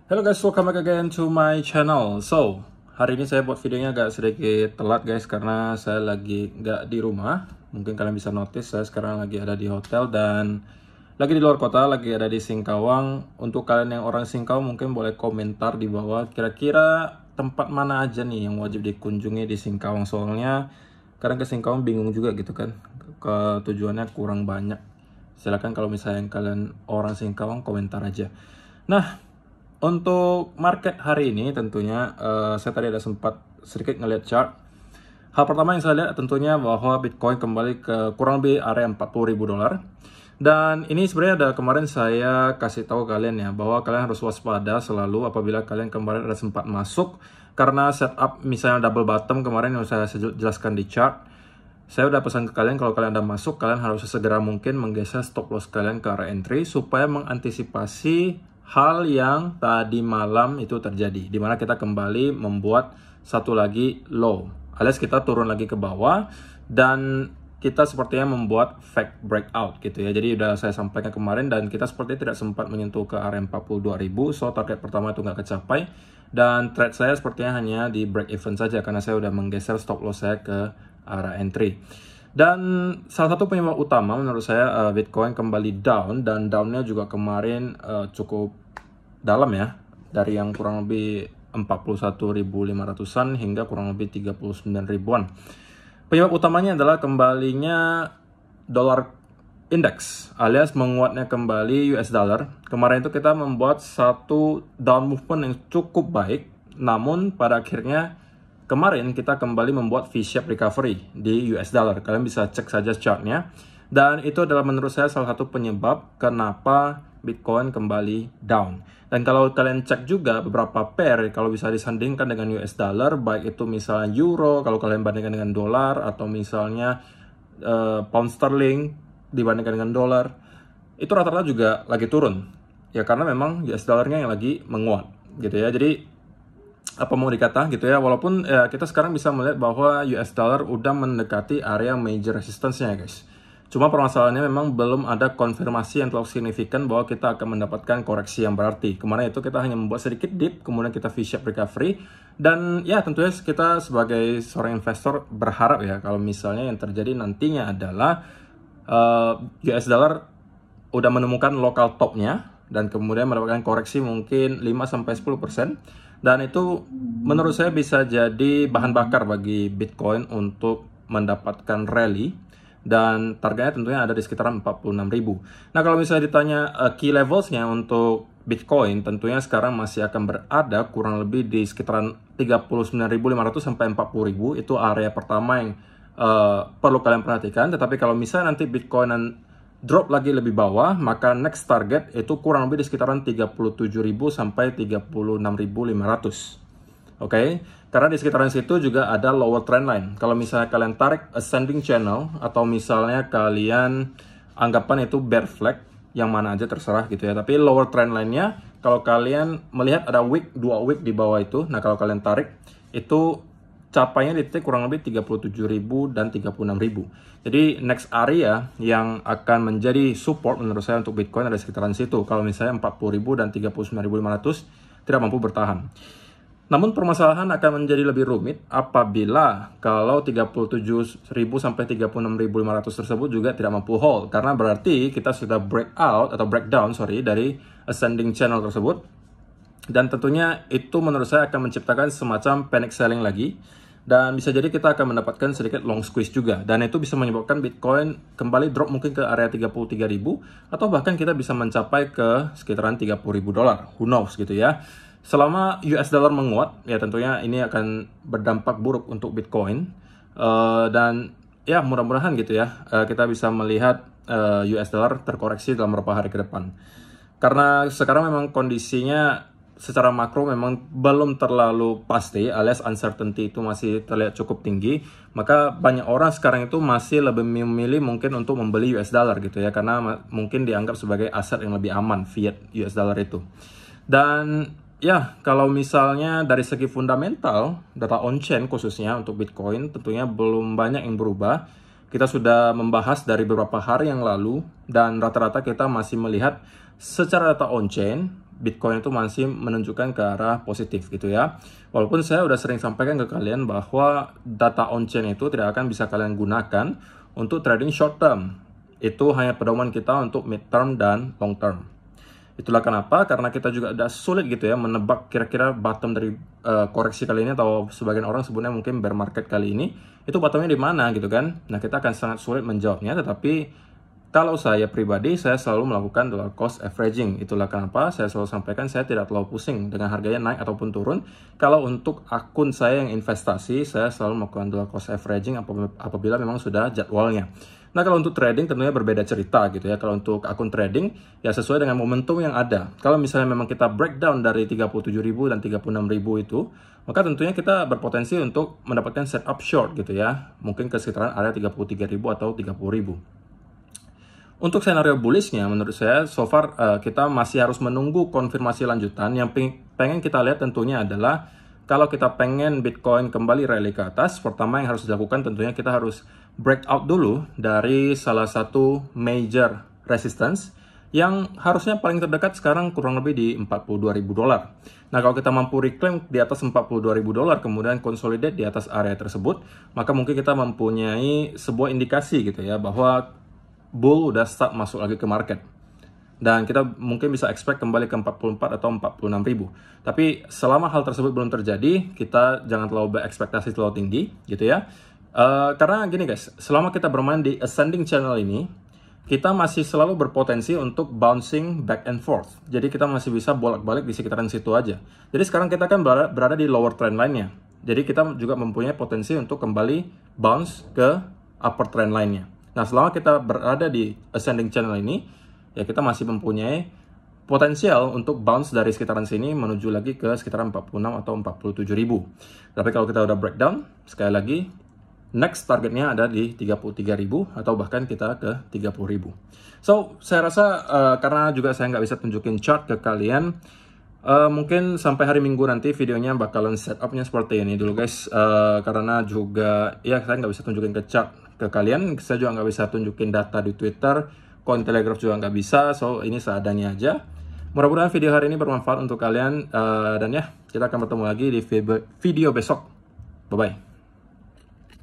Hello guys, welcome back again to my channel. So, hari ini saya buat videonya agak sedikit telat guys, karena saya lagi nggak di rumah. Mungkin kalian bisa notice saya sekarang lagi ada di hotel dan lagi di luar kota, lagi ada di Singkawang. Untuk kalian yang orang Singkawang mungkin boleh komentar di bawah kira-kira tempat mana aja nih yang wajib dikunjungi di Singkawang. Soalnya kadang ke Singkawang bingung juga gitu kan, ke tujuannya kurang banyak. Silahkan kalau misalnya kalian orang Singkawang komentar aja. Nah, untuk market hari ini tentunya saya tadi ada sempat sedikit ngeliat chart. Hal pertama yang saya lihat tentunya bahwa Bitcoin kembali ke kurang lebih area 40.000 dolar. Dan ini sebenarnya ada kemarin saya kasih tahu kalian ya, bahwa kalian harus waspada selalu apabila kalian kemarin ada sempat masuk. Karena setup misalnya double bottom kemarin yang saya jelaskan di chart. Saya udah pesan ke kalian kalau kalian udah masuk, kalian harus segera mungkin menggeser stop loss kalian ke area entry supaya mengantisipasi hal yang tadi malam itu terjadi, dimana kita kembali membuat satu lagi low, alias kita turun lagi ke bawah dan kita sepertinya membuat fake breakout gitu ya. Jadi udah saya sampaikan kemarin dan kita sepertinya tidak sempat menyentuh ke area 42.000, so target pertama itu nggak kecapai dan trade saya sepertinya hanya di break even saja karena saya udah menggeser stop loss saya ke area entry. Dan salah satu penyebab utama menurut saya Bitcoin kembali down, dan downnya juga kemarin cukup dalam ya, dari yang kurang lebih 41.500-an hingga kurang lebih 39 ribuan. Penyebab utamanya adalah kembalinya dolar index alias menguatnya kembali US dollar. Kemarin itu kita membuat satu down movement yang cukup baik, namun pada akhirnya kemarin kita kembali membuat V-shape recovery di US dollar. Kalian bisa cek saja chartnya. Dan itu adalah menurut saya salah satu penyebab kenapa Bitcoin kembali down. Dan kalau kalian cek juga beberapa pair, kalau bisa disandingkan dengan US dollar, baik itu misalnya euro, kalau kalian bandingkan dengan dolar, atau misalnya pound sterling dibandingkan dengan dolar, itu rata-rata juga lagi turun. Ya karena memang US dollarnya yang lagi menguat gitu ya. Jadi apa mau dikata gitu ya, walaupun ya, kita sekarang bisa melihat bahwa US dollar udah mendekati area major resistance-nya guys. Cuma permasalahannya memang belum ada konfirmasi yang terlalu signifikan bahwa kita akan mendapatkan koreksi yang berarti. Kemarin itu kita hanya membuat sedikit dip, kemudian kita V-shape recovery. Dan ya tentunya kita sebagai seorang investor berharap ya, kalau misalnya yang terjadi nantinya adalah US dollar udah menemukan local top-nya dan kemudian mendapatkan koreksi mungkin 5-10%. Dan itu menurut saya bisa jadi bahan bakar bagi Bitcoin untuk mendapatkan rally. Dan targetnya tentunya ada di sekitaran 46.000. Nah kalau misalnya ditanya key levelsnya untuk Bitcoin, tentunya sekarang masih akan berada kurang lebih di sekitaran 39.500 sampai 40.000. Itu area pertama yang perlu kalian perhatikan. Tetapi kalau misalnya nanti Bitcoin drop lagi lebih bawah, maka next target itu kurang lebih di sekitaran 37.000 sampai 36.500. Oke, karena di sekitaran situ juga ada lower trend line. Kalau misalnya kalian tarik ascending channel atau misalnya kalian anggapan itu bear flag, yang mana aja terserah gitu ya. Tapi lower trend line-nya kalau kalian melihat ada wick, 2 wick di bawah itu. Nah, kalau kalian tarik itu capainya di titik kurang lebih 37.000 dan 36.000. Jadi next area yang akan menjadi support menurut saya untuk Bitcoin ada sekitaran situ. Kalau misalnya 40.000 dan 39.500 tidak mampu bertahan. Namun permasalahan akan menjadi lebih rumit apabila kalau 37.000 sampai 36.500 tersebut juga tidak mampu hold. Karena berarti kita sudah breakout atau breakdown dari ascending channel tersebut. Dan tentunya itu menurut saya akan menciptakan semacam panic selling lagi. Dan bisa jadi kita akan mendapatkan sedikit long squeeze juga. Dan itu bisa menyebabkan Bitcoin kembali drop mungkin ke area 33.000. Atau bahkan kita bisa mencapai ke sekitaran 30.000 dolar. Who knows gitu ya. Selama US dollar menguat, ya tentunya ini akan berdampak buruk untuk Bitcoin. Dan ya mudah-mudahan gitu ya, kita bisa melihat US dollar terkoreksi dalam beberapa hari ke depan. Karena sekarang memang kondisinya secara makro memang belum terlalu pasti, alias uncertainty itu masih terlihat cukup tinggi, maka banyak orang sekarang itu masih lebih memilih mungkin untuk membeli US dollar gitu ya, karena mungkin dianggap sebagai aset yang lebih aman, fiat US dollar itu. Dan ya, kalau misalnya dari segi fundamental, data on-chain khususnya untuk Bitcoin tentunya belum banyak yang berubah. Kita sudah membahas dari beberapa hari yang lalu, dan rata-rata kita masih melihat secara data on-chain Bitcoin itu masih menunjukkan ke arah positif gitu ya. Walaupun saya udah sering sampaikan ke kalian bahwa data on-chain itu tidak akan bisa kalian gunakan untuk trading short term. Itu hanya pedoman kita untuk mid term dan long term. Itulah kenapa, karena kita juga udah sulit gitu ya menebak kira-kira bottom dari koreksi kali ini, atau sebagian orang sebutnya mungkin bear market kali ini, itu bottomnya di mana gitu kan. Nah, kita akan sangat sulit menjawabnya, tetapi kalau saya pribadi, saya selalu melakukan dollar cost averaging. Itulah kenapa saya selalu sampaikan saya tidak terlalu pusing dengan harganya naik ataupun turun. Kalau untuk akun saya yang investasi, saya selalu melakukan dollar cost averaging apabila memang sudah jadwalnya. Nah, kalau untuk trading tentunya berbeda cerita gitu ya. Kalau untuk akun trading, ya sesuai dengan momentum yang ada. Kalau misalnya memang kita breakdown dari 37.000 dan 36.000 itu, maka tentunya kita berpotensi untuk mendapatkan setup short gitu ya. Mungkin ke sekitaran area 33.000 atau 30.000. Untuk skenario bullishnya, menurut saya, so far kita masih harus menunggu konfirmasi lanjutan. Yang pengen kita lihat tentunya adalah, kalau kita pengen Bitcoin kembali rally ke atas, pertama yang harus dilakukan tentunya kita harus breakout dulu dari salah satu major resistance, yang harusnya paling terdekat sekarang kurang lebih di $42.000. Nah, kalau kita mampu reclaim di atas $42.000, kemudian consolidate di atas area tersebut, maka mungkin kita mempunyai sebuah indikasi gitu ya, bahwa bull udah start masuk lagi ke market. Dan kita mungkin bisa expect kembali ke 44 atau 46.000. Tapi selama hal tersebut belum terjadi, kita jangan terlalu berekspektasi terlalu tinggi gitu ya. Karena gini guys, selama kita bermain di ascending channel ini, kita masih selalu berpotensi untuk bouncing back and forth. Jadi kita masih bisa bolak-balik di sekitaran situ aja. Jadi sekarang kita kan berada di lower trend line-nya. Jadi kita juga mempunyai potensi untuk kembali bounce ke upper trend line-nya. Nah, selama kita berada di ascending channel ini, ya kita masih mempunyai potensial untuk bounce dari sekitaran sini menuju lagi ke sekitaran 46 atau 47.000. Tapi kalau kita udah breakdown, sekali lagi, next targetnya ada di 33.000 atau bahkan kita ke 30.000. So, saya rasa karena juga saya nggak bisa tunjukin chart ke kalian, mungkin sampai hari Minggu nanti videonya bakalan setupnya seperti ini dulu guys. Karena juga ya saya nggak bisa tunjukin ke chart ke kalian, saya juga nggak bisa tunjukin data di Twitter, Cointelegraph juga nggak bisa, so ini seadanya aja. Mudah-mudahan video hari ini bermanfaat untuk kalian, dan ya, kita akan bertemu lagi di video besok. Bye-bye.